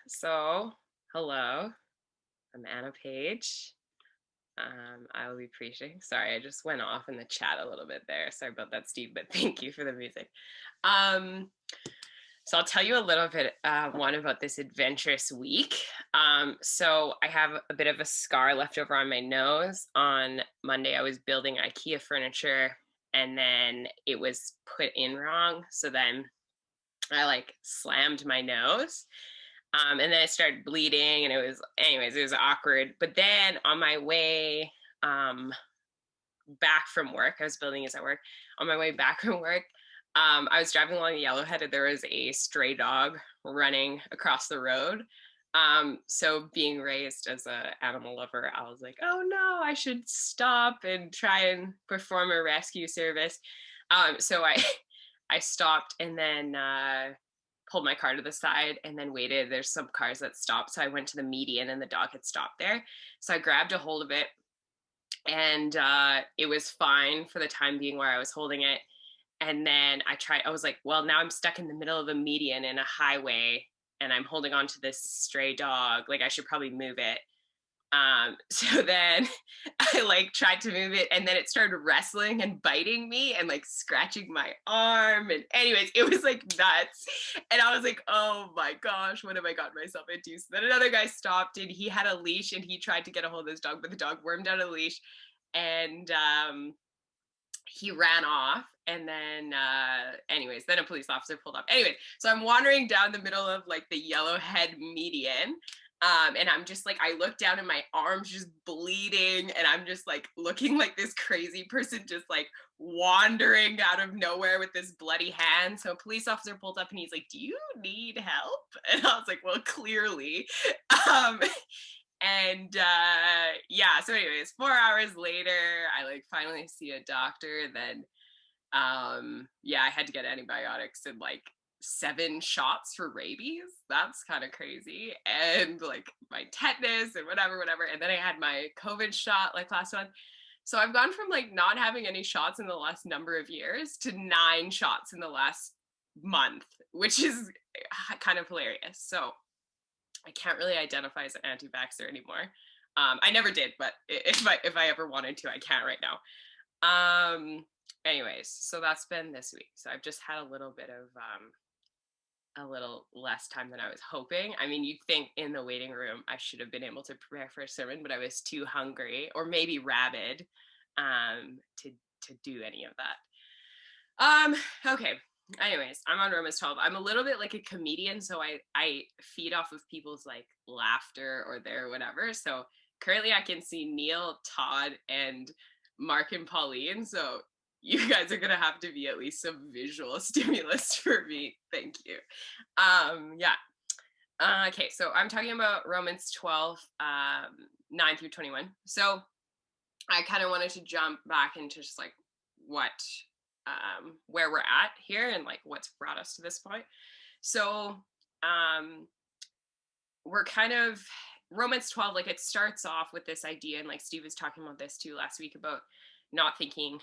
So hello, I'm Anna Page. I will be preaching. Sorry, I just went off in the chat a little bit there. Sorry about that, Steve, but thank you for the music. Um, so I'll tell you a little bit, one about this adventurous week. So I have a bit of a scar left over on my nose. On Monday, I was building IKEA furniture and then it was put in wrong. So then I like slammed my nose, and then it started bleeding and it was awkward. But then on my way um, back from work, I was building this at work. On my way back from work, I was driving along the Yellowhead and there was a stray dog running across the road. So being raised as a animal lover, I was like, oh no, I should stop and try and perform a rescue service. So I I stopped and then pulled my car to the side and then waited. There's some cars that stopped. So I went to the median and the dog had stopped there. So I grabbed a hold of it and it was fine for the time being where I was holding it. And then I was like, well, now I'm stuck in the middle of a median in a highway and I'm holding on to this stray dog. Like I should probably move it. So then I like tried to move it and then it started wrestling and biting me and like scratching my arm. And anyways, it was like nuts. And I was like, oh my gosh, what have I gotten myself into? So then another guy stopped and he had a leash and he tried to get a hold of this dog, but the dog wormed out of the leash and he ran off. And then anyways, then a police officer pulled up. Anyway, so I'm wandering down the middle of like the Yellowhead median, and I'm just like, I look down and my arm's just bleeding, and I'm just like looking like this crazy person, just like wandering out of nowhere with this bloody hand. So a police officer pulled up and he's like, do you need help? And I was like, well, clearly. Um, and yeah, so anyways, 4 hours later, I like finally see a doctor. Then yeah, I had to get antibiotics and like 7 shots for rabies. That's kind of crazy. And like my tetanus and whatever. And then I had my COVID shot like last month. So I've gone from like not having any shots in the last number of years to 9 shots in the last month, which is kind of hilarious. So I can't really identify as an anti-vaxxer anymore. I never did, but if I ever wanted to, I can't right now. Anyways, so that's been this week. So I've just had a little bit of a little less time than I was hoping. I mean, you'd think in the waiting room I should have been able to prepare for a sermon, but I was too hungry or maybe rabid to do any of that. Okay. Anyways, I'm on Romans 12. I'm a little bit like a comedian, so I feed off of people's like laughter or their whatever. So currently I can see Neil, Todd, and Mark and Pauline. So you guys are gonna have to be at least some visual stimulus for me. Thank you. Yeah. Okay, so I'm talking about Romans 12, 9 through 21. So I kind of wanted to jump back into just like what where we're at here and like what's brought us to this point. So um, we're kind of Romans 12, like it starts off with this idea, and like Steve was talking about this too last week about not thinking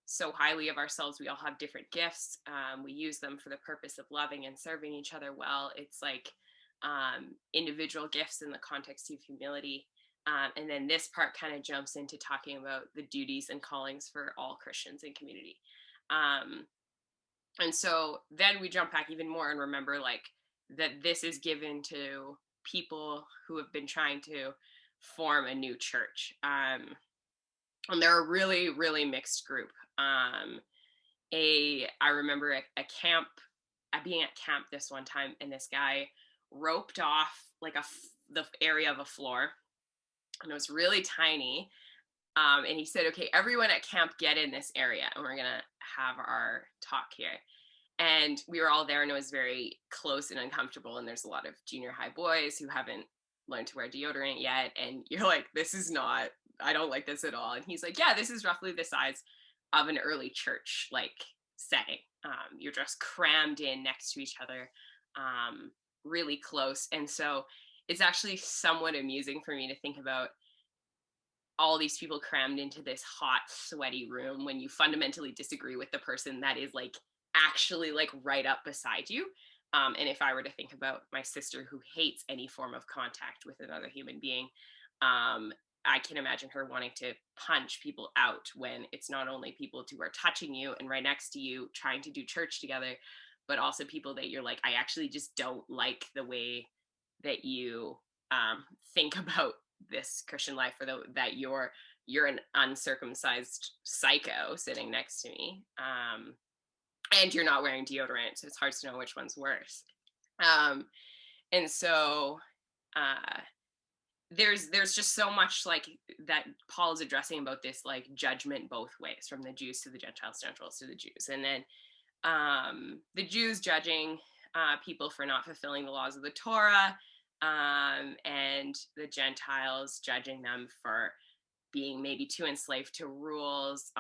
so highly of ourselves. We all have different gifts. We use them for the purpose of loving and serving each other well. It's like individual gifts in the context of humility. And then this part kind of jumps into talking about the duties and callings for all Christians in community. Um, and so then we jump back even more and remember like that this is given to people who have been trying to form a new church. And they're a really, really mixed group. I remember a camp, being at camp this one time, and this guy roped off like the area of a floor, and it was really tiny. And he said, okay, everyone at camp get in this area and we're going to have our talk here. And we were all there and it was very close and uncomfortable. And there's a lot of junior high boys who haven't learned to wear deodorant yet. And you're like, I don't like this at all. And he's like, yeah, this is roughly the size of an early church like setting. You're just crammed in next to each other, really close. And so it's actually somewhat amusing for me to think about all these people crammed into this hot, sweaty room when you fundamentally disagree with the person that is like actually like right up beside you. And if I were to think about my sister who hates any form of contact with another human being, um, I can imagine her wanting to punch people out when it's not only people who are touching you and right next to you trying to do church together, but also people that you're like, I actually just don't like the way that you think about this Christian life, or that you're an uncircumcised psycho sitting next to me, and you're not wearing deodorant, so it's hard to know which one's worse. Um, and so uh, there's just so much like that Paul is addressing about this like judgment both ways, from the Jews to the Gentiles, Gentiles to the Jews, and then the Jews judging people for not fulfilling the laws of the Torah, and the Gentiles judging them for being maybe too enslaved to rules.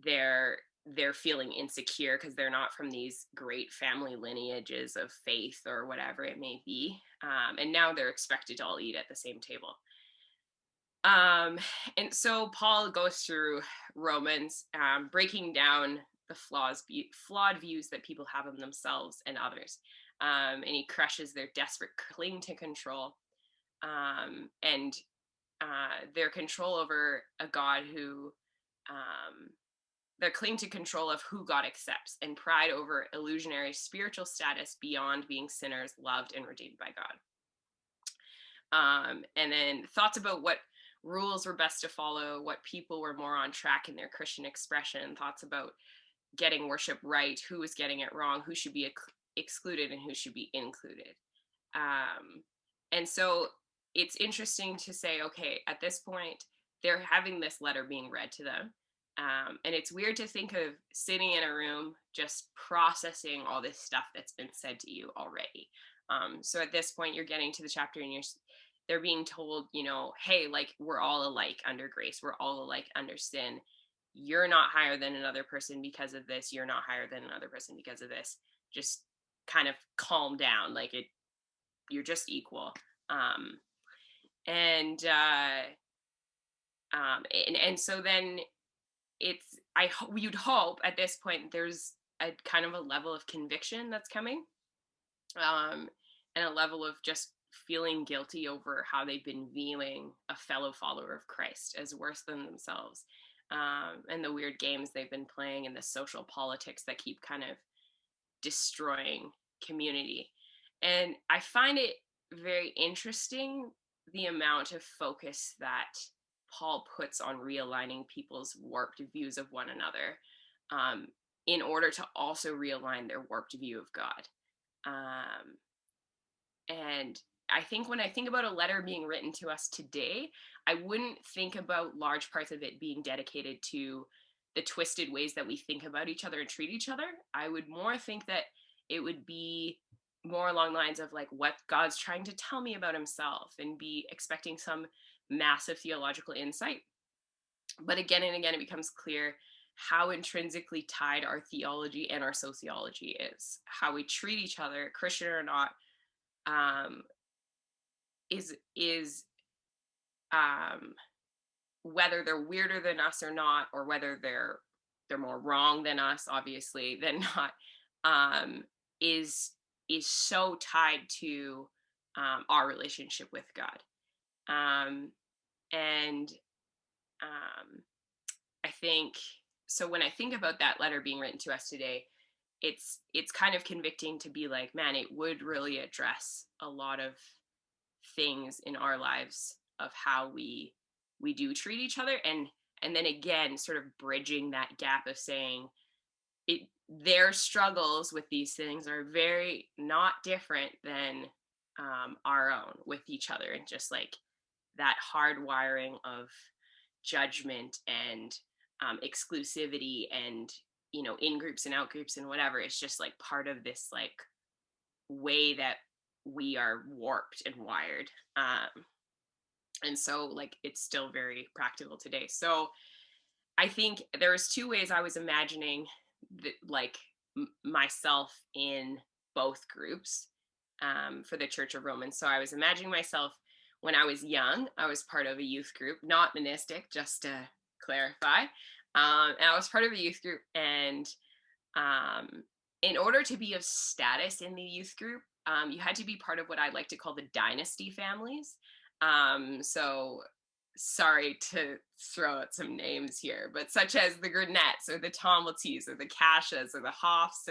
They're they're feeling insecure because they're not from these great family lineages of faith or whatever it may be, and now they're expected to all eat at the same table. Um, and so Paul goes through Romans, breaking down the flawed views that people have of themselves and others, and he crushes their desperate cling to control, and their control over a God who, um, their cling to control of who God accepts, and pride over illusionary spiritual status beyond being sinners loved and redeemed by God. And then thoughts about what rules were best to follow, what people were more on track in their Christian expression, thoughts about getting worship right, who was getting it wrong, who should be excluded and who should be included. Um, and so it's interesting to say, okay, at this point, they're having this letter being read to them. And it's weird to think of sitting in a room just processing all this stuff that's been said to you already. So at this point, you're getting to the chapter and they're being told, hey, like we're all alike under grace. We're all alike under sin. You're not higher than another person because of this. You're not higher than another person because of this. Just kind of calm down. Like you're just equal. Um, and and so then you'd hope at this point there's a kind of a level of conviction that's coming, and a level of just feeling guilty over how they've been viewing a fellow follower of Christ as worse than themselves, and the weird games they've been playing and the social politics that keep kind of destroying community. And I find it very interesting the amount of focus that Paul puts on realigning people's warped views of one another, um, in order to also realign their warped view of God. Um, and I think when I think about a letter being written to us today, I wouldn't think about large parts of it being dedicated to the twisted ways that we think about each other and treat each other. I would more think that it would be more along the lines of like what God's trying to tell me about himself, and be expecting some massive theological insight. But again and again, it becomes clear how intrinsically tied our theology and our sociology is. How we treat each other, Christian or not, um, is whether they're weirder than us or not, or whether they're more wrong than us, obviously, than not, um, is so tied to our relationship with God. And I think so. When I think about that letter being written to us today, it's kind of convicting to be like, man, it would really address a lot of things in our lives of how we do treat each other, and then again sort of bridging that gap of saying it their struggles with these things are very not different than our own with each other, and just like that hard wiring of judgment and exclusivity, and in groups and out groups and whatever. It's just like part of this like way that we are warped and wired, and so like it's still very practical today. So I think there was two ways I was imagining that, like myself in both groups, for the Church of Romans. So I was imagining myself when I was young. I was part of a youth group, not monastic, just to clarify. And I was part of a youth group, and in order to be of status in the youth group, you had to be part of what I like to call the dynasty families. So sorry to throw out some names here, but such as the Gurnett's or the Tomlities or the Cashas or the Hoffs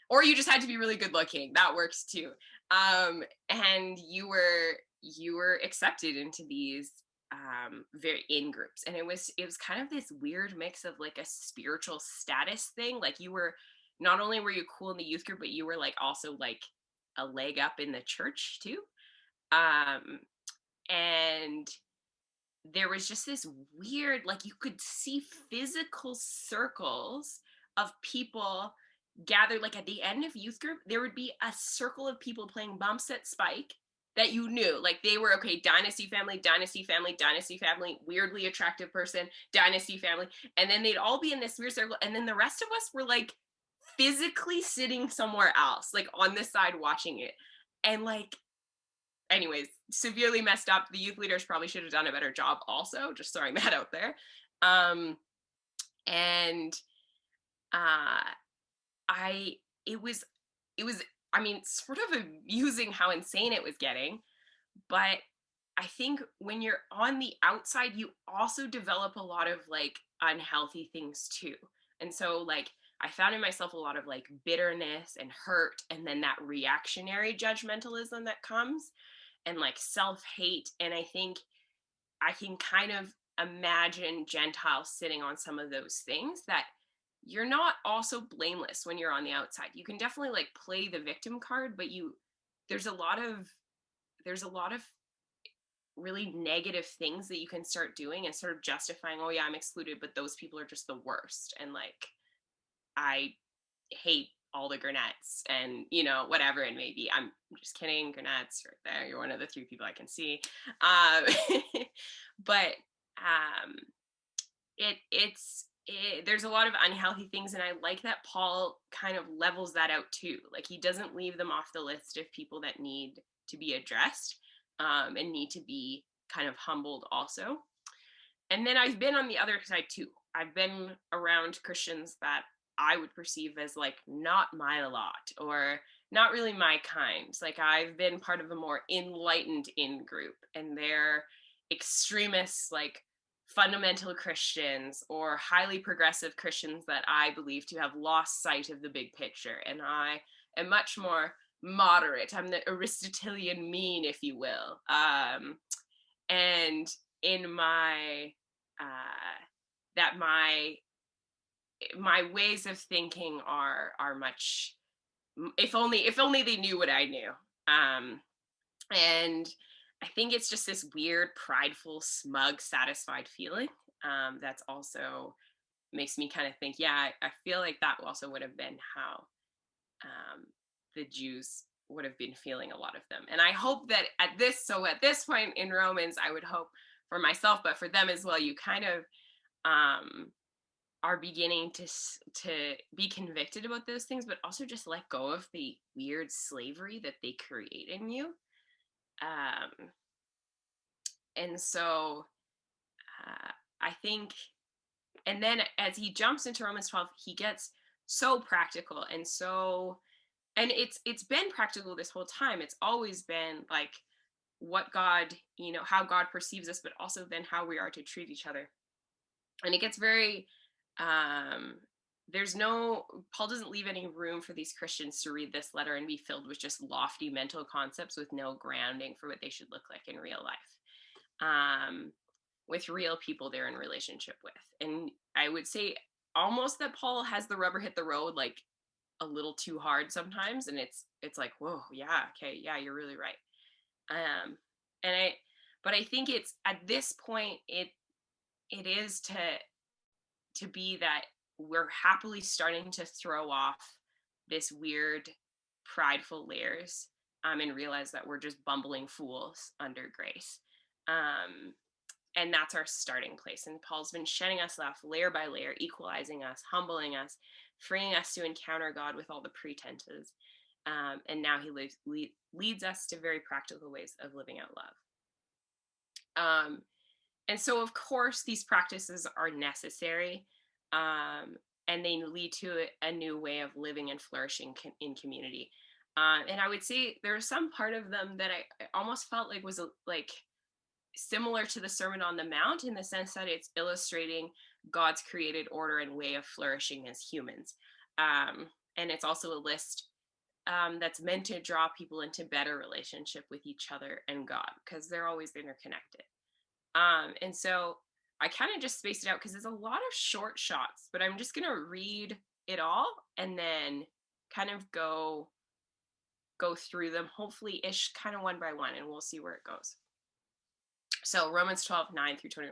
or you just had to be really good looking. That works too. And you were accepted into these very in groups, and it was kind of this weird mix of like a spiritual status thing. Like you were not only were you cool in the youth group, but you were like also like a leg up in the church too. Um, and there was just this weird, like you could see physical circles of people gathered. Like at the end of youth group, there would be a circle of people playing bumps at Spike that you knew, like they were okay, dynasty family, dynasty family, dynasty family, weirdly attractive person, dynasty family. And then they'd all be in this weird circle. And then the rest of us were like physically sitting somewhere else, like on this side watching it. And like, anyways, severely messed up. The youth leaders probably should have done a better job also, just throwing that out there. And uh I it was I mean, sort of amusing how insane it was getting, but I think when you're on the outside, you also develop a lot of like unhealthy things too. And so like I found in myself a lot of like bitterness and hurt, and then that reactionary judgmentalism that comes, and like self-hate. And I think I can kind of imagine Gentiles sitting on some of those things, that you're not also blameless when you're on the outside. You can definitely like play the victim card, but there's a lot of there's a lot of really negative things that you can start doing and sort of justifying, oh yeah, I'm excluded, but those people are just the worst. And like I hate all the Gurnett's, and whatever it may be. I'm just kidding. Gurnett's right there. You're one of the three people I can see. Um, but there's a lot of unhealthy things, and I like that Paul kind of levels that out too. Like he doesn't leave them off the list of people that need to be addressed, and need to be kind of humbled also. And then I've been on the other side too. I've been around Christians that I would perceive as like not my lot, or not really my kind. Like I've been part of a more enlightened in group, and they're extremists, like fundamental Christians or highly progressive Christians that I believe to have lost sight of the big picture. And I am much more moderate. I'm the Aristotelian mean, if you will. And in my that my ways of thinking are much, if only they knew what I knew. And I think it's just this weird prideful, smug, satisfied feeling, that's also makes me kind of think, yeah, I feel like that also would have been how the Jews would have been feeling, a lot of them. And I hope that at this point in Romans, I would hope for myself, but for them as well, you kind of are beginning to be convicted about those things, but also just let go of the weird slavery that they create in you. And so I think, and then as he jumps into Romans 12, he gets so practical, and it's been practical this whole time. It's always been like what God, how God perceives us, but also then how we are to treat each other. And it gets very, Paul doesn't leave any room for these Christians to read this letter and be filled with just lofty mental concepts with no grounding for what they should look like in real life, with real people they're in relationship with. And I would say almost that Paul has the rubber hit the road like a little too hard sometimes, and it's like, whoa, yeah, okay, yeah, you're really right. But I think it's at this point it is to be that we're happily starting to throw off this weird prideful layers, and realize that we're just bumbling fools under grace. And that's our starting place. And Paul's been shedding us off layer by layer, equalizing us, humbling us, freeing us to encounter God with all the pretenses. And now he leads us to very practical ways of living out love. And so, of course, these practices are necessary. and they lead to a new way of living and flourishing in community. And I would say there's some part of them that I almost felt like was like similar to the Sermon on the Mount, in the sense that it's illustrating God's created order and way of flourishing as humans. Um, and it's also a list that's meant to draw people into better relationship with each other and God, because they're always interconnected. And so I kind of just spaced it out because there's a lot of short shots, but I'm just going to read it all and then kind of go through them, hopefully ish, kind of one by one, and we'll see where it goes. So Romans 12:9-21.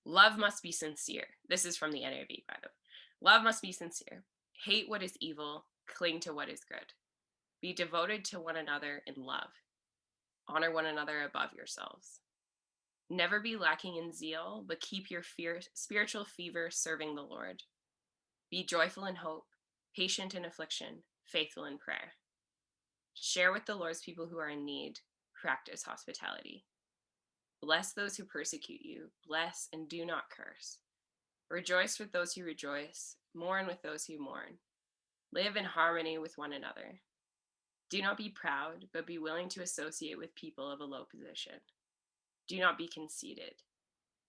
Love must be sincere. This is from the NIV, by the way. Love must be sincere. Hate what is evil. Cling to what is good. Be devoted to one another in love. Honor one another above yourselves. Never be lacking in zeal, but keep your spiritual fever serving the Lord. Be joyful in hope, patient in affliction, faithful in prayer. Share with the Lord's people who are in need. Practice hospitality. Bless those who persecute you. Bless and do not curse. Rejoice with those who rejoice. Mourn with those who mourn. Live in harmony with one another. Do not be proud, but be willing to associate with people of a low position. Do not be conceited.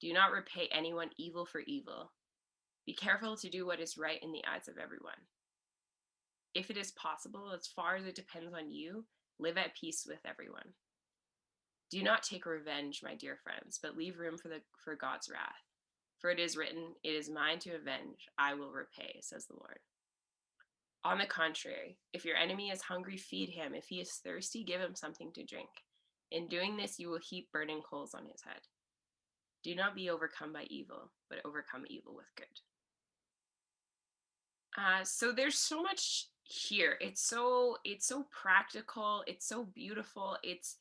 Do not repay anyone evil for evil. Be careful to do what is right in the eyes of everyone. If it is possible, as far as it depends on you, live at peace with everyone. Do not take revenge, my dear friends, but leave room for God's wrath. For it is written, "It is mine to avenge, I will repay," says the Lord. On the contrary, if your enemy is hungry, feed him. If he is thirsty, give him something to drink. In doing this, you will heap burning coals on his head. Do not be overcome by evil, but overcome evil with good. So there's so much here. It's so practical. It's so beautiful. It's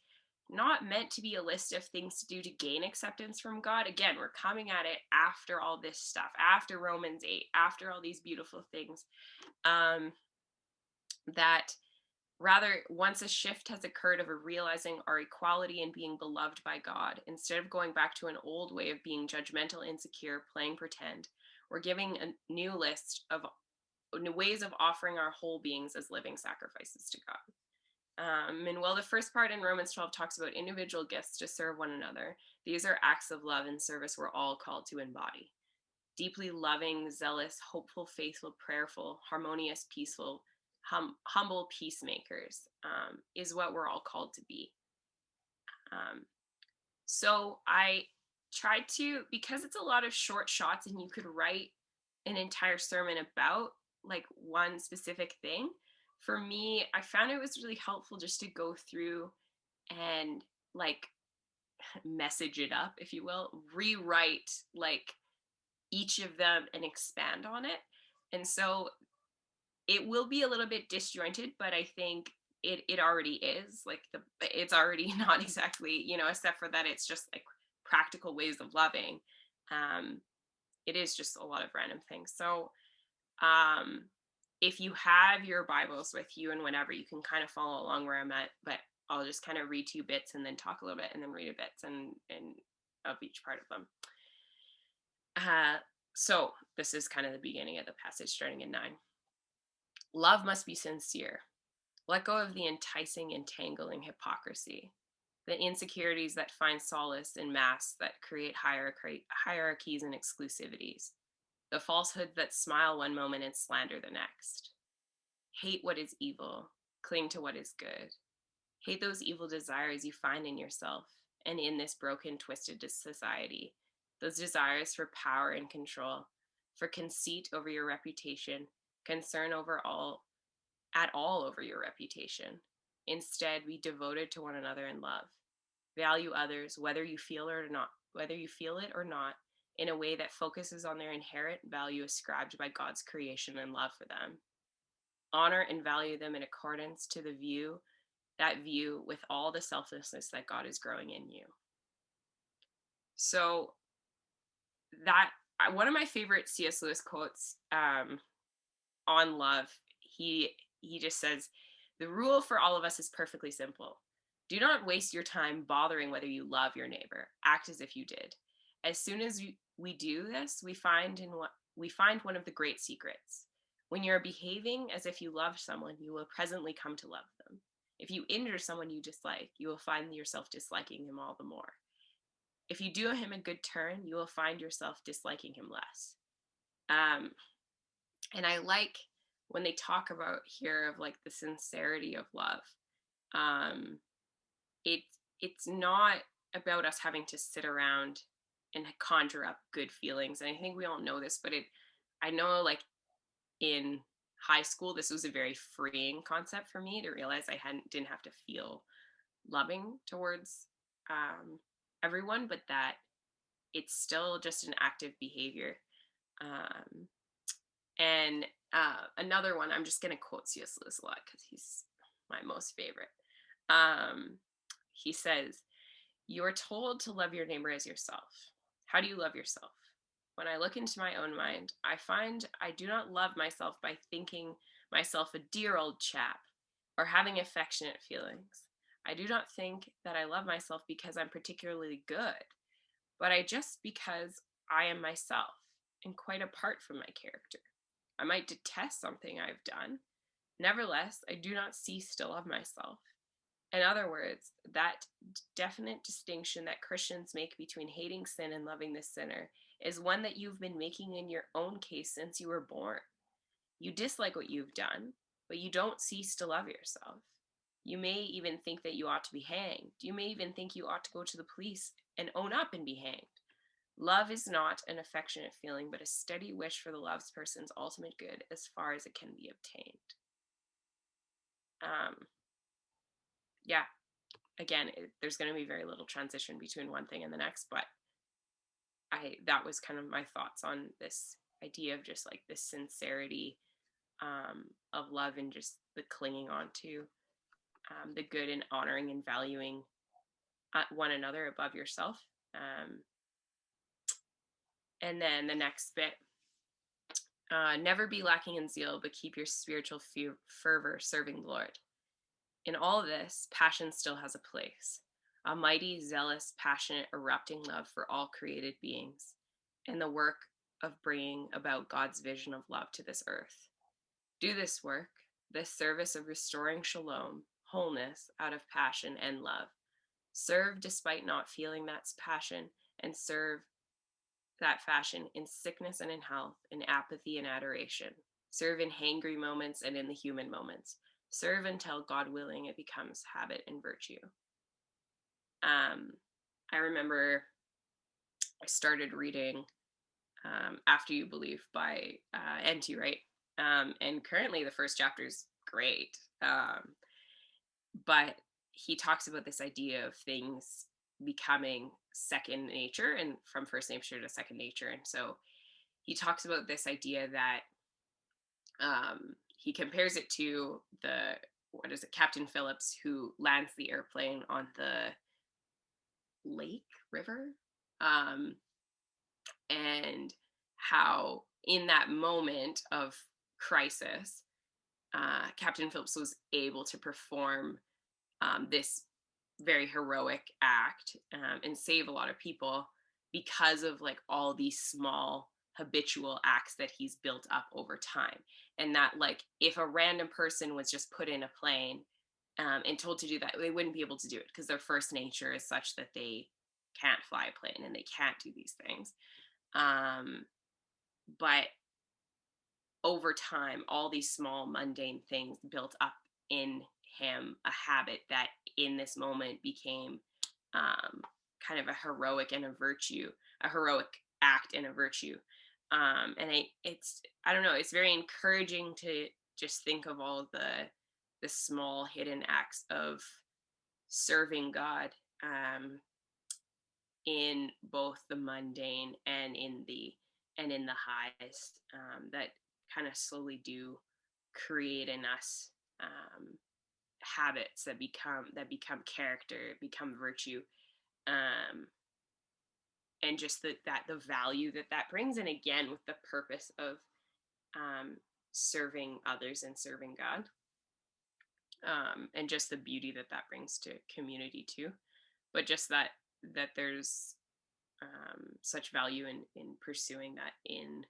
not meant to be a list of things to do to gain acceptance from God. Again, we're coming at it after all this stuff, after Romans 8, after all these beautiful things. That rather, once a shift has occurred of a realizing our equality and being beloved by God, instead of going back to an old way of being judgmental, insecure, playing pretend, we're giving a new list of new ways of offering our whole beings as living sacrifices to God. And while the first part in Romans 12 talks about individual gifts to serve one another, these are acts of love and service we're all called to embody. Deeply loving, zealous, hopeful, faithful, prayerful, harmonious, peaceful, humble peacemakers is what we're all called to be. So I tried to, because it's a lot of short shots and you could write an entire sermon about like one specific thing. For me, I found it was really helpful just to go through and like message it up, if you will, rewrite like each of them and expand on it. And so it will be a little bit disjointed, but I think it already is. Like it's already not exactly, except for that it's just like practical ways of loving. It is just a lot of random things. So if you have your Bibles with you and whenever, you can kind of follow along where I'm at, but I'll just kind of read 2 bits and then talk a little bit and then read a bit and of each part of them. So this is kind of the beginning of the passage starting in 9. Love must be sincere. Let go of the enticing, entangling hypocrisy, the insecurities that find solace in masks that create hierarchies and exclusivities, the falsehoods that smile one moment and slander the next. Hate what is evil, cling to what is good. Hate those evil desires you find in yourself and in this broken, twisted society, those desires for power and control, for conceit over your reputation, concern over all over your reputation. Instead, be devoted to one another in love. Value others, whether you feel it or not, in a way that focuses on their inherent value ascribed by God's creation and love for them. Honor and value them in accordance to that view with all the selflessness that God is growing in you. So that one of my favorite C.S. Lewis quotes on love, he just says, the rule for all of us is perfectly simple. Do not waste your time bothering whether you love your neighbor. Act as if you did. As soon as we do this, we find one of the great secrets. When you're behaving as if you love someone, you will presently come to love them. If you injure someone you dislike, you will find yourself disliking him all the more. If you do him a good turn, you will find yourself disliking him less. Um, and I like when they talk about here of like the sincerity of love. Um, it it's not about us having to sit around and conjure up good feelings. And I think we all know this, but I know like in high school, this was a very freeing concept for me to realize I didn't have to feel loving towards um, everyone, but that it's still just an active behavior. Um, and another one, I'm just going to quote C.S. Lewis a lot because he's my most favorite. Um, he says, "You are told to love your neighbor as yourself. How do you love yourself? When I look into my own mind, I find I do not love myself by thinking myself a dear old chap or having affectionate feelings. I do not think that I love myself because I'm particularly good, but I just because I am myself and quite apart from my character. I might detest something I've done. Nevertheless, I do not cease to love myself. In other words, that definite distinction that Christians make between hating sin and loving the sinner is one that you've been making in your own case since you were born. You dislike what you've done, but you don't cease to love yourself. You may even think that you ought to be hanged. You may even think you ought to go to the police and own up and be hanged. Love is not an affectionate feeling, but a steady wish for the loved person's ultimate good as far as it can be obtained." Um, yeah, again, there's going to be very little transition between one thing and the next, but that was kind of my thoughts on this idea of just like this sincerity of love and just the clinging on to the good and honoring and valuing one another above yourself. Um, and then the next bit, never be lacking in zeal, but keep your spiritual fervor serving the Lord. In all this, passion still has a place, a mighty, zealous, passionate, erupting love for all created beings, and the work of bringing about God's vision of love to this earth. Do this work, this service of restoring shalom, wholeness out of passion and love. Serve despite not feeling that's passion, and serve that fashion in sickness and in health, in apathy and adoration. Serve in hangry moments and in the human moments. Serve until, God willing, it becomes habit and virtue. I remember I started reading After You Believe by N.T. Wright. And currently the first chapter is great. But he talks about this idea of things becoming second nature and from first nature to second nature. And so he talks about this idea that he compares it to Captain Phillips, who lands the airplane on the lake river, and how in that moment of crisis, Captain Phillips was able to perform this very heroic act and save a lot of people because of like all these small habitual acts that he's built up over time. And that like if a random person was just put in a plane and told to do that, they wouldn't be able to do it because their first nature is such that they can't fly a plane and they can't do these things. But over time, all these small mundane things built up in him a habit that in this moment became kind of a heroic and a virtue, a heroic act and a virtue. And it's I don't know, it's very encouraging to just think of all the small hidden acts of serving God in both the mundane and in the highest, that kind of slowly do create in us habits that become character, become virtue, um, and just that the value that brings, and again with the purpose of um, serving others and serving God, and just the beauty that brings to community too. But just that there's such value in pursuing that, in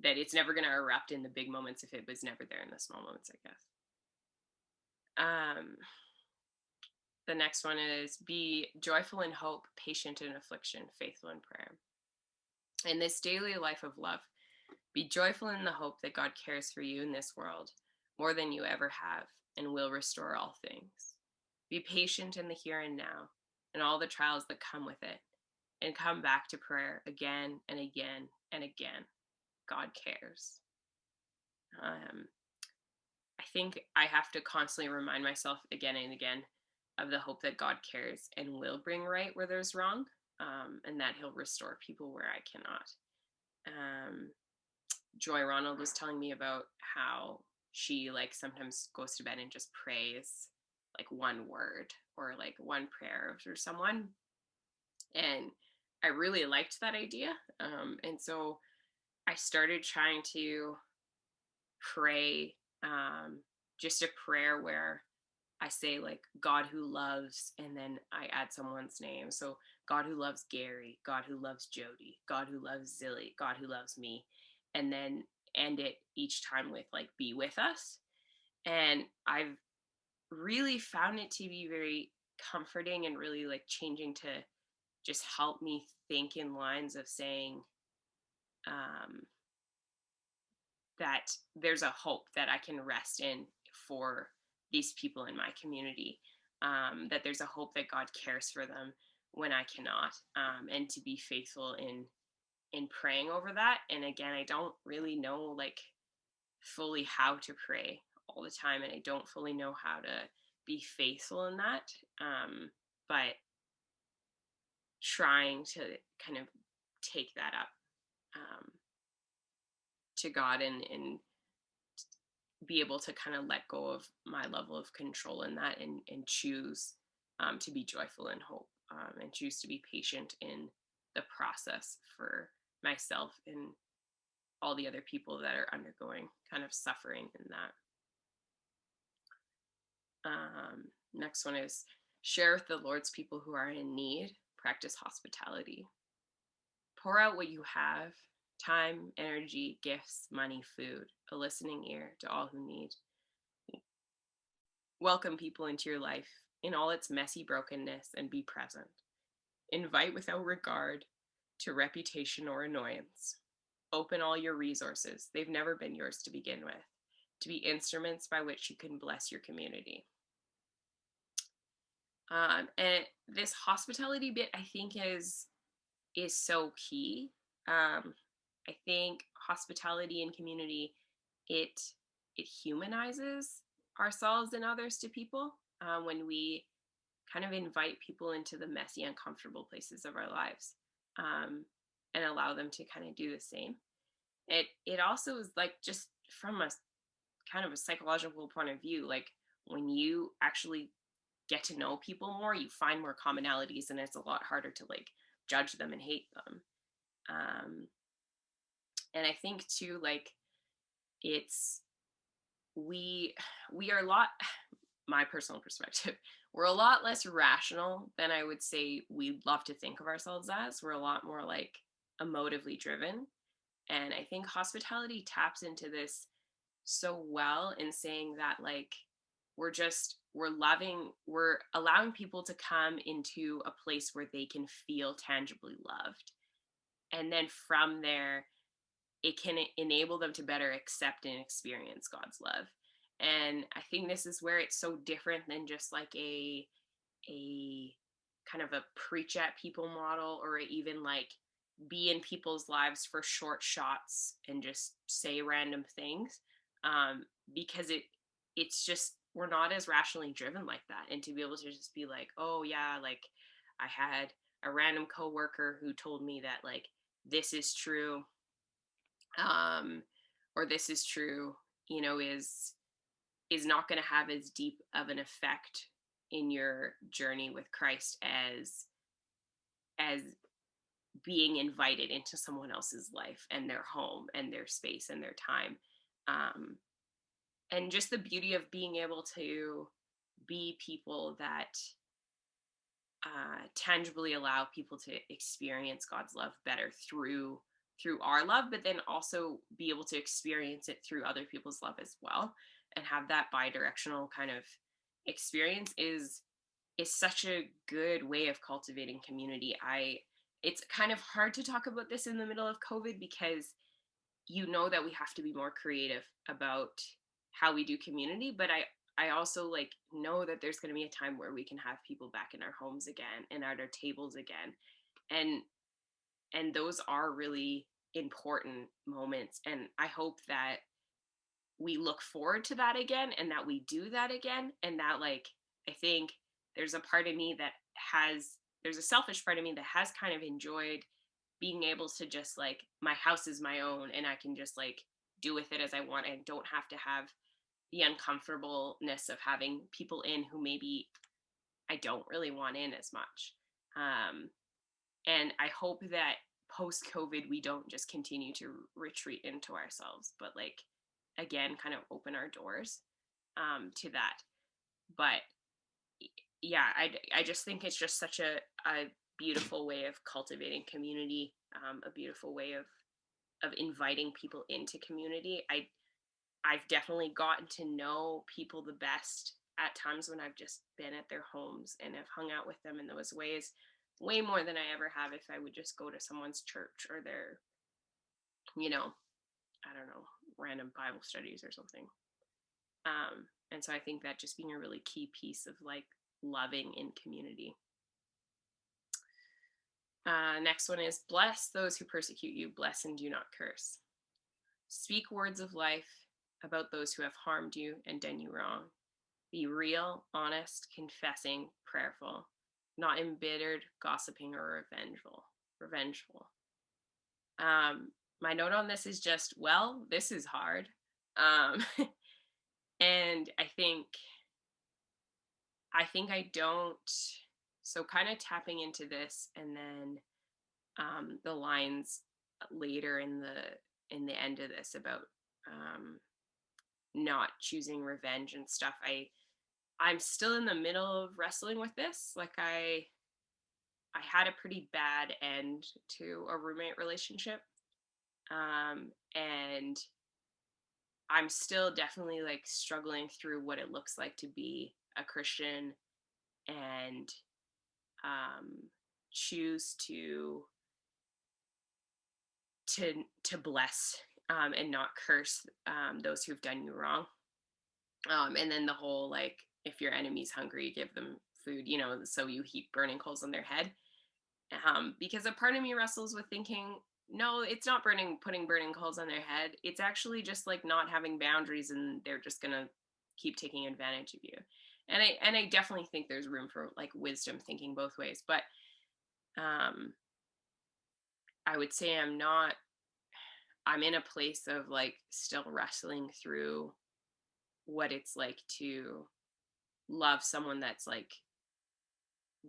that it's never going to erupt in the big moments if it was never there in the small moments, I guess. um the next one is be joyful in hope, patient in affliction, faithful in prayer. In this daily life of love, be joyful in the hope that God cares for you in this world more than you ever have and will restore all things. Be patient in the here and now and all the trials that come with it, and come back to prayer again and again and again. God cares. Um, I think I have to constantly remind myself again and again of the hope that God cares and will bring right where there's wrong, and that He'll restore people where I cannot. Um, Joy Ronald was telling me about how she like sometimes goes to bed and just prays like one word or like one prayer for someone, and I really liked that idea. And so I started trying to pray, just a prayer where I say like God who loves, and then I add someone's name. So God who loves Gary, God who loves Jody, God who loves Zilly, God who loves me, and then end it each time with like be with us. And I've really found it to be very comforting and really like changing to just help me think in lines of saying, um, that there's a hope that I can rest in for these people in my community. That there's a hope that God cares for them when I cannot, and to be faithful in praying over that. And again, I don't really know like fully how to pray all the time, and I don't fully know how to be faithful in that. But trying to kind of take that up, um, to God, and be able to kind of let go of my level of control in that, and choose, to be joyful in hope, and choose to be patient in the process for myself and all the other people that are undergoing kind of suffering in that. Next one is share with the Lord's people who are in need, practice hospitality. Pour out what you have: time, energy, gifts, money, food, a listening ear to all who need. Welcome people into your life in all its messy brokenness and be present. Invite without regard to reputation or annoyance. Open all your resources. They've never been yours to begin with, to be instruments by which you can bless your community. And this hospitality bit, I think, is so key. I think hospitality and community, it humanizes ourselves and others to people, when we kind of invite people into the messy, uncomfortable places of our lives, um, and allow them to kind of do the same. It also is like, just from a kind of a psychological point of view, like when you actually get to know people more, you find more commonalities, and it's a lot harder to like judge them and hate them. Um, and I think too, like it's we we are a lot, my personal perspective, we're a lot less rational than I would say we love to think of ourselves as. We're a lot more like emotively driven. And I think hospitality taps into this so well in saying that like we're allowing people to come into a place where they can feel tangibly loved. And then from there, it can enable them to better accept and experience God's love. And I think this is where it's so different than just like a kind of a preach at people model, or even like be in people's lives for short shots and just say random things, because it's just, we're not as rationally driven like that. And to be able to just be like, oh yeah, like I had a random coworker who told me that like this is true, um, or this is true, is not going to have as deep of an effect in your journey with Christ as being invited into someone else's life and their home and their space and their time. Um, and just the beauty of being able to be people that, tangibly allow people to experience God's love better through our love, but then also be able to experience it through other people's love as well, and have that bi-directional kind of experience is such a good way of cultivating community. I It's kind of hard to talk about this in the middle of COVID because you know that we have to be more creative about how we do community, but I also like know that there's going to be a time where we can have people back in our homes again and at our tables again, and those are really important moments, and I hope that we look forward to that again and that we do that again, and that like I think there's a part of me that has there's a selfish part of me that has kind of enjoyed being able to just like my house is my own and I can just like do with it as I want and don't have to have the uncomfortableness of having people in who maybe I don't really want in as much. Um, and I hope that post COVID we don't just continue to retreat into ourselves, but like again, kind of open our doors to that. But yeah, I just think it's just such a beautiful way of cultivating community, a beautiful way of inviting people into community. I've definitely gotten to know people the best at times when I've just been at their homes and have hung out with them in those ways, way more than I ever have if I would just go to someone's church or their, you know, I don't know, random Bible studies or something. And so I think that just being a really key piece of like loving in community. Next one is bless those who persecute you, bless and do not curse. Speak words of life about those who have harmed you and done you wrong. Be real, honest, confessing, prayerful, not embittered, gossiping, or revengeful. Revengeful. My note on this is just, well, this is hard. Um, and I don't. So kind of tapping into this, and then the lines later in the end of this about um, not choosing revenge and stuff. I'm still in the middle of wrestling with this. Like I had a pretty bad end to a roommate relationship, and I'm still definitely like struggling through what it looks like to be a Christian and um, choose to bless and not curse those who've done you wrong. And then the whole like, if your enemy's hungry, give them food, you know, so you heap burning coals on their head. Because a part of me wrestles with thinking, no, it's not putting burning coals on their head. It's actually just like not having boundaries, and they're just gonna keep taking advantage of you. And I definitely think there's room for like wisdom thinking both ways, but um, I would say I'm in a place of like still wrestling through what it's like to love someone that's like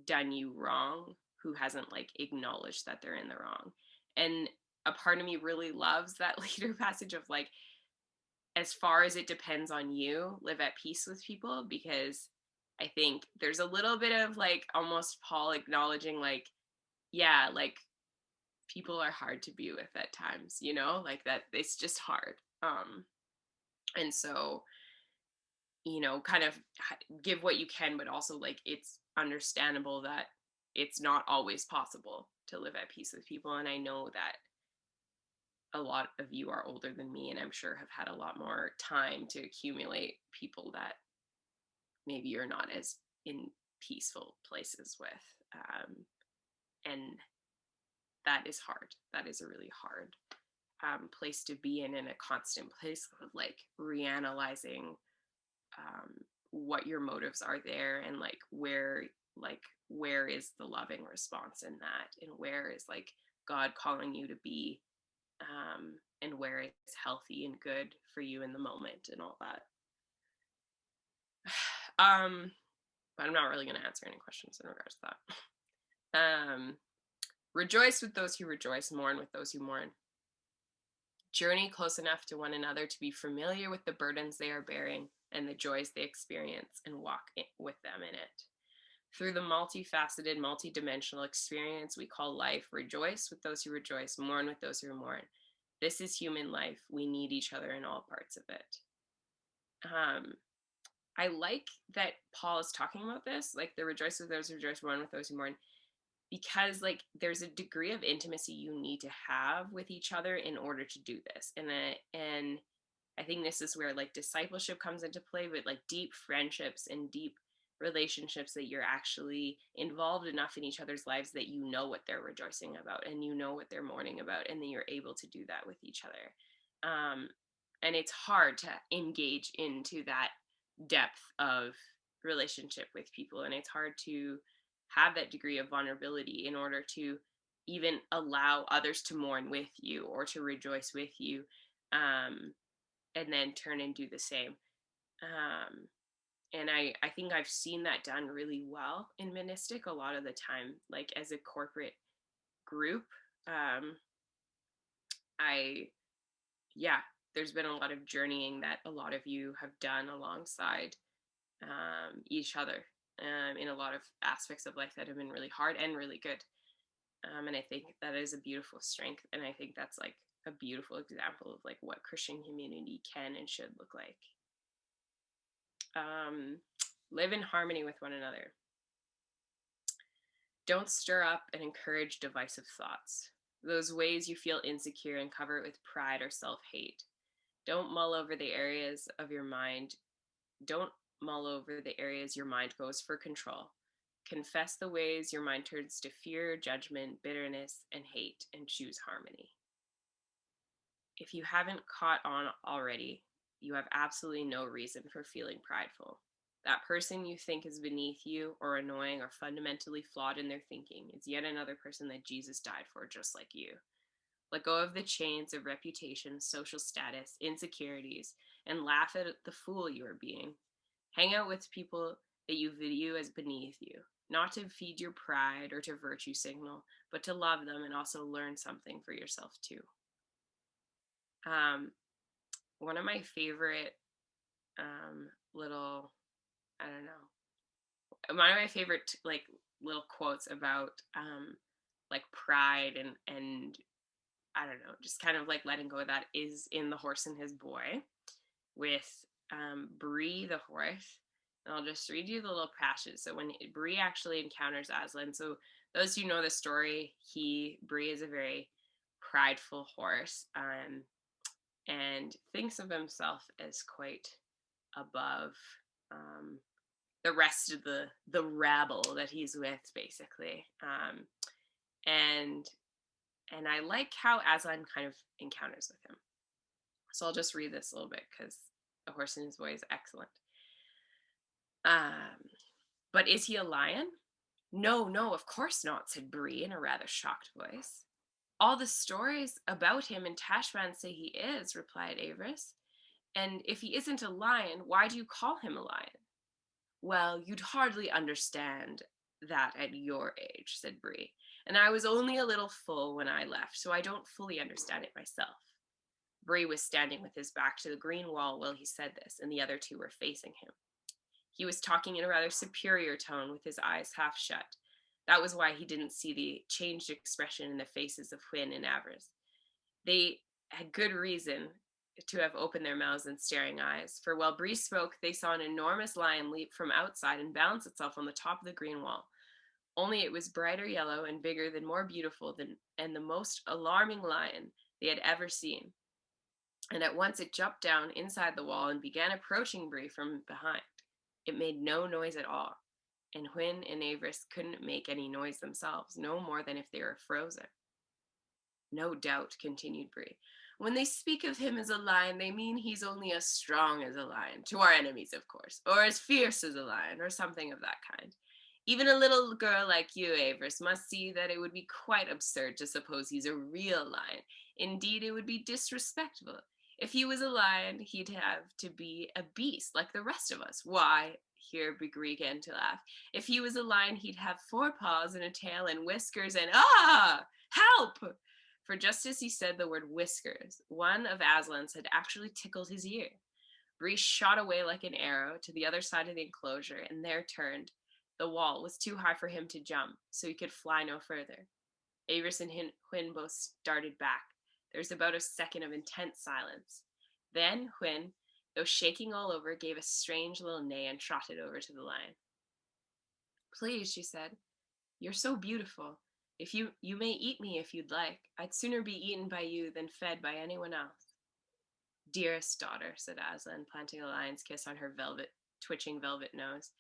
done you wrong, who hasn't like acknowledged that they're in the wrong. And a part of me really loves that later passage of like, as far as it depends on you, live at peace with people, because I think there's a little bit of like almost Paul acknowledging like, yeah, like people are hard to be with at times, you know, like that it's just hard. And so, you know, kind of give what you can, but also like it's understandable that it's not always possible to live at peace with people. And I know that a lot of you are older than me, and I'm sure have had a lot more time to accumulate people that maybe you're not as in peaceful places with. And that is hard. That is a really hard place to be in a constant place of like reanalyzing what your motives are there, and like where is the loving response in that, and where is like God calling you to be, and where it's healthy and good for you in the moment and all that. But I'm not really going to answer any questions in regards to that. Rejoice with those who rejoice, mourn with those who mourn. Journey close enough to one another to be familiar with the burdens they are bearing and the joys they experience, and walk with them in it. Through the multifaceted, multidimensional experience we call life, rejoice with those who rejoice, mourn with those who mourn. This is human life. We need each other in all parts of it. Um, I like that Paul is talking about this, like the rejoice with those who rejoice, mourn with those who mourn, because like there's a degree of intimacy you need to have with each other in order to do this. And I think this is where like discipleship comes into play, but like deep friendships and deep relationships that you're actually involved enough in each other's lives that you know what they're rejoicing about and you know what they're mourning about, and then you're able to do that with each other. And it's hard to engage into that depth of relationship with people, and it's hard to have that degree of vulnerability in order to even allow others to mourn with you or to rejoice with you, um, and then turn and do the same. Um, and I think I've seen that done really well in Monistic a lot of the time, like as a corporate group. Um, I Yeah, there's been a lot of journeying that a lot of you have done alongside each other, in a lot of aspects of life that have been really hard and really good. And I think that is a beautiful strength, and I think that's like a beautiful example of like what Christian community can and should look like. um, Live in harmony with one another. Don't stir up and encourage divisive thoughts, those ways you feel insecure, and cover it with pride or self-hate. Don't mull over the areas of your mind. Don't mull over the areas your mind goes for control. Confess the ways your mind turns to fear, judgment, bitterness, and hate, and choose harmony. If you haven't caught on already, you have absolutely no reason for feeling prideful. That person you think is beneath you or annoying or fundamentally flawed in their thinking is yet another person that Jesus died for, just like you. Let go of the chains of reputation, social status, insecurities, and laugh at the fool you are being. Hang out with people that you view as beneath you, not to feed your pride or to virtue signal, but to love them and also learn something for yourself too. Um, One of my favorite little, I don't know, one of my favorite like little quotes about like pride and I don't know, just kind of like letting go of that is in The Horse and His Boy with Bree the horse. And I'll just read you the little passage. So when Bree actually encounters Aslan, so those who know the story, Bree is a very prideful horse, and thinks of himself as quite above um, the rest of the rabble that he's with, basically. And and I like how Aslan kind of encounters with him. So I'll just read this a little bit because The Horse and His Boy is excellent. Um, but is he a lion? No, no, of course not, said Bree in a rather shocked voice. All the stories about him in Tashbaan say he is, replied Avarice. And if he isn't a lion, why do you call him a lion? Well, you'd hardly understand that at your age, said Bree. And I was only a little full when I left, so I don't fully understand it myself. Bree was standing with his back to the green wall while he said this, and the other two were facing him. He was talking in a rather superior tone with his eyes half shut. That was why he didn't see the changed expression in the faces of Hwin and Avarice. They had good reason to have opened their mouths and staring eyes, for while Bree spoke, they saw an enormous lion leap from outside and balance itself on the top of the green wall. Only it was brighter yellow and bigger than more beautiful than and the most alarming lion they had ever seen. And at once it jumped down inside the wall and began approaching Bree from behind. It made no noise at all, and Hwin and Avarice couldn't make any noise themselves, no more than if they were frozen. No doubt, continued Bree. When they speak of him as a lion, they mean he's only as strong as a lion, to our enemies, of course, or as fierce as a lion, or something of that kind. Even a little girl like you, Avarice, must see that it would be quite absurd to suppose he's a real lion. Indeed, it would be disrespectful. If he was a lion, he'd have to be a beast like the rest of us. Why, here Bree began to laugh, if he was a lion, he'd have 4 paws and a tail and whiskers and help! For just as he said the word whiskers, one of Aslan's had actually tickled his ear. Bree shot away like an arrow to the other side of the enclosure and there turned The wall was too high for him to jump, so he could fly no further. Avers and Hwyn both started back. There was about a second of intense silence. Then Hwyn, though shaking all over, gave a strange little neigh and trotted over to the lion. Please, she said, you're so beautiful. If you may eat me if you'd like. I'd sooner be eaten by you than fed by anyone else. Dearest daughter, said Aslan, planting a lion's kiss on her twitching velvet nose.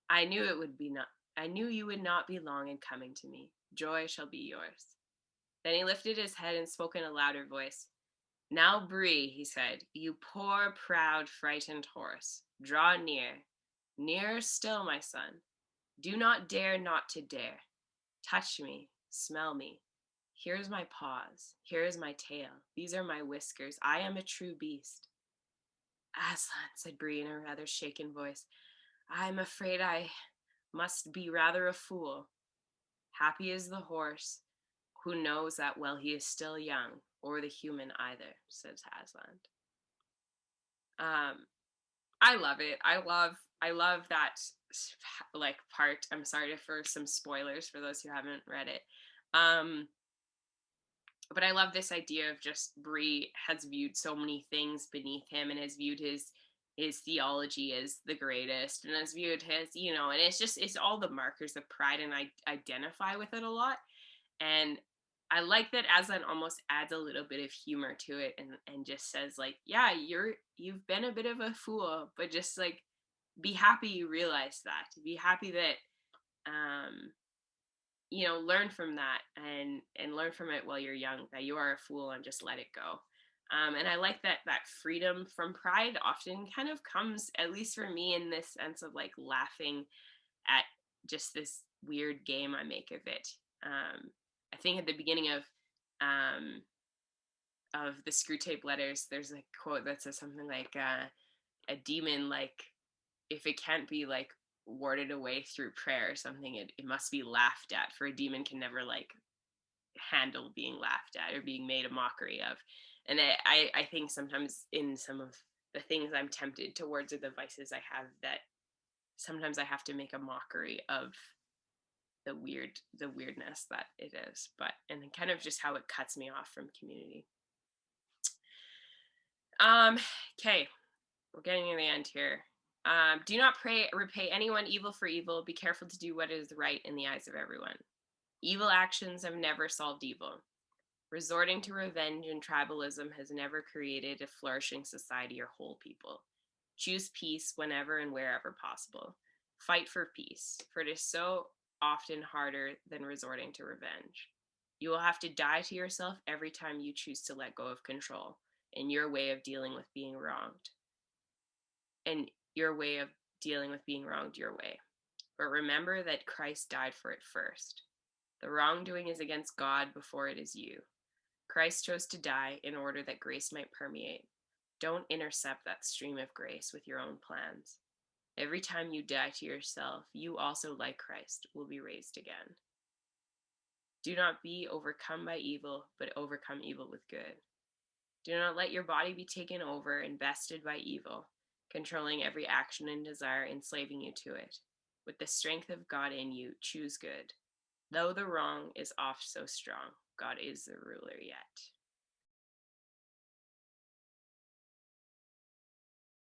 I knew it would be not. I knew you would not be long in coming to me. Joy shall be yours. Then he lifted his head and spoke in a louder voice. Now, Bree, he said, you poor, proud, frightened horse, draw near. Nearer still, my son. Do not dare not to dare. Touch me, smell me. Here's my paws. Here is my tail. These are my whiskers. I am a true beast. Aslan, said Bree in a rather shaken voice, I'm afraid I must be rather a fool. Happy is the horse who knows that while he is still young, or the human either, says Aslan. I love it. I love that like part. I'm sorry for some spoilers for those who haven't read it. But I love this idea of just Bree has viewed so many things beneath him and has viewed his theology as the greatest and has viewed his, and it's all the markers of pride, and I identify with it a lot. And I like that Aslan almost adds a little bit of humor to it and just says like, yeah, you've been a bit of a fool, but just like be happy you realize that. Be happy that learn from that and learn from it while you're young, that you are a fool and just let it go. And I like that freedom from pride often kind of comes, at least for me, in this sense of like laughing at just this weird game I make of it. I think at the beginning of the Screw Tape Letters, there's a quote that says something like, a demon, like, if it can't be like warded away through prayer or something, it must be laughed at, for a demon can never like handle being laughed at or being made a mockery of. And I think sometimes in some of the things I'm tempted towards, or the vices I have, that sometimes I have to make a mockery of the weirdness that it is, but and kind of just how it cuts me off from community. Okay, we're getting near the end here. Do not repay anyone evil for evil. Be careful to do what is right in the eyes of everyone. Evil actions have never solved evil. Resorting to revenge and tribalism has never created a flourishing society or whole people. Choose peace whenever and wherever possible. Fight for peace, for it is so often harder than resorting to revenge. You will have to die to yourself every time you choose to let go of control in your way of dealing with being wronged. And your way of dealing with being wronged your way. But remember that Christ died for it first. The wrongdoing is against God before it is you. Christ chose to die in order that grace might permeate. Don't intercept that stream of grace with your own plans. Every time you die to yourself, you also, like Christ, will be raised again. Do not be overcome by evil, but overcome evil with good. Do not let your body be taken over and bested by evil, controlling every action and desire, enslaving you to it. With the strength of God in you, choose good. Though the wrong is oft so strong, God is the ruler yet.